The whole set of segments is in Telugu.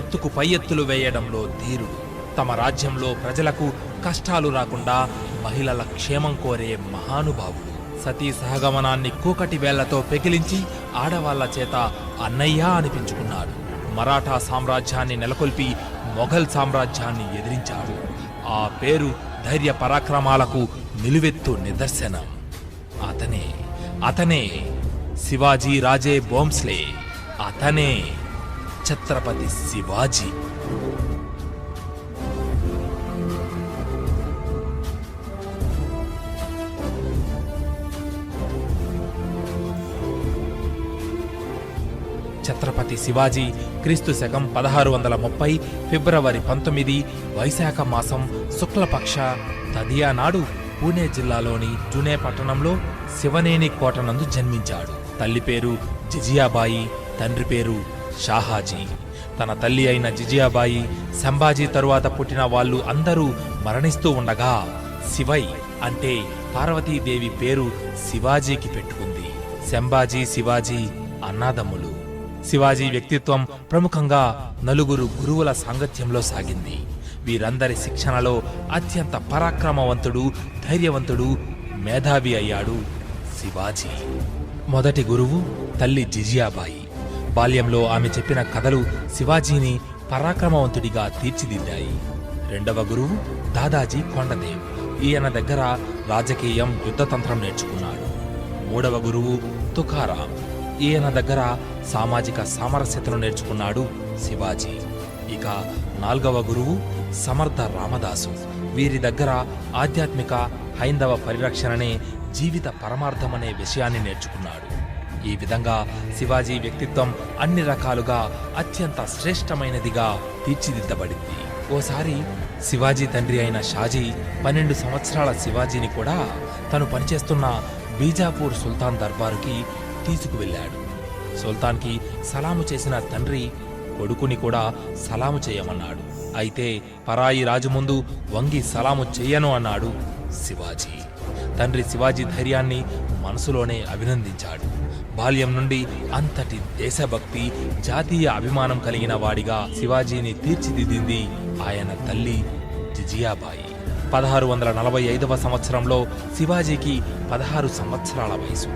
ఎత్తుకు పై ఎత్తులు వేయడంలో ధీరుడు. తమ రాజ్యంలో ప్రజలకు కష్టాలు రాకుండా మహిళల క్షేమం కోరే మహానుభావుడు. సతీ సహగమనాన్ని కూకటి వేళ్లతో పెకిలించి ఆడవాళ్ల చేత అన్నయ్య అనిపించుకున్నాడు. మరాఠా సామ్రాజ్యాన్ని నెలకొల్పి మొఘల్ సామ్రాజ్యాన్ని ఎదిరించాడు. ఆ పేరు ధైర్య పరాక్రమాలకు నిలువెత్తు నిదర్శనం. అతనే శివాజీ రాజే భోంస్లే. అతనే ఛత్రపతి శివాజీ. ఛత్రపతి శివాజీ క్రీస్తు శకం 1630 ఫిబ్రవరి 19 వైశాఖ మాసం శుక్లపక్ష తదియా నాడు పూణే జిల్లాలోని జునే పట్టణంలో శివనేని కోటనందు జన్మించాడు. తల్లి పేరు జిజియాబాయి, తండ్రి పేరు షాహాజీ. తన తల్లి అయిన జిజియాబాయి, సంభాజీ తరువాత పుట్టిన వాళ్ళు అందరూ మరణిస్తూ ఉండగా శివై అంటే పార్వతీదేవి పేరు శివాజీకి పెట్టుకుంది. సంభాజీ, శివాజీ అన్నాదమ్ములు. శివాజీ వ్యక్తిత్వం ప్రముఖంగా నలుగురు గురువుల సాంగత్యంలో సాగింది. వీరందరి శిక్షణలో అత్యంత పరాక్రమవంతుడు, ధైర్యవంతుడు, మేధావి అయ్యాడు శివాజీ. మొదటి గురువు తల్లి జిజియాబాయి. బాల్యంలో ఆమె చెప్పిన కథలు శివాజీని పరాక్రమవంతుడిగా తీర్చిదిద్దాయి. రెండవ గురువు దాదాజీ కొండదేవ్. ఈయన దగ్గర రాజకీయం, యుద్ధతంత్రం నేర్చుకున్నాడు. మూడవ గురువు తుకారాం. ఈయన దగ్గర సామాజిక సామరస్యతను నేర్చుకున్నాడు శివాజీ. ఇక నాల్గవ గురువు సమర్థ రామదాసు. వీరి దగ్గర ఆధ్యాత్మిక హైందవ పరిరక్షణనే జీవిత పరమార్థమనే విషయాన్ని నేర్చుకున్నాడు. ఈ విధంగా శివాజీ వ్యక్తిత్వం అన్ని రకాలుగా అత్యంత శ్రేష్టమైనదిగా తీర్చిదిద్దబడింది. ఓసారి శివాజీ తండ్రి అయిన షాజీ 12 సంవత్సరాల శివాజీని కూడా తను పనిచేస్తున్న బీజాపూర్ సుల్తాన్ దర్బారుకి తీసుకువెళ్ళాడు. సుల్తాన్కి సలాము చేసిన తండ్రి కొడుకుని కూడా సలాము చేయమన్నాడు. అయితే పరాయి రాజు ముందు వంగి సలాము చెయ్యను అన్నాడు శివాజీ. తండ్రి శివాజీ ధైర్యాన్ని మనసులోనే అభినందించాడు. బాల్యం నుండి అంతటి దేశభక్తి, జాతీయ అభిమానం కలిగిన వాడిగా శివాజీని తీర్చిదిద్దింది ఆయన తల్లి జిజియాబాయి. 1645వ సంవత్సరంలో శివాజీకి 16 సంవత్సరాల వయసు.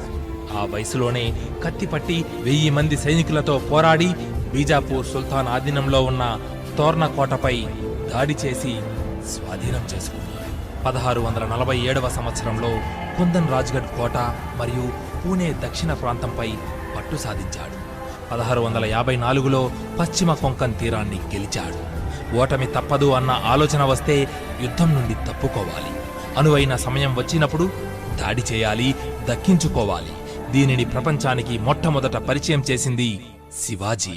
ఆ వయసులోనే కత్తిపట్టి 1000 మంది సైనికులతో పోరాడి బీజాపూర్ సుల్తాన్ ఆధీనంలో ఉన్న తోర్నకోటపై దాడి చేసి స్వాధీనం చేసుకున్నాడు. 1647వ సంవత్సరంలో కుందన్ రాజ్గఢ్ కోట మరియు పూణే దక్షిణ ప్రాంతంపై పట్టు సాధించాడు. 1654లో పశ్చిమ కొంకన్ తీరాన్ని గెలిచాడు. ఓటమి తప్పదు అన్న ఆలోచన వస్తే యుద్ధం నుండి తప్పుకోవాలి. అనువైన సమయం వచ్చినప్పుడు దాడి చేయాలి, దక్కించుకోవాలి. దీనిని ప్రపంచానికి మొట్టమొదట పరిచయం చేసింది శివాజీ.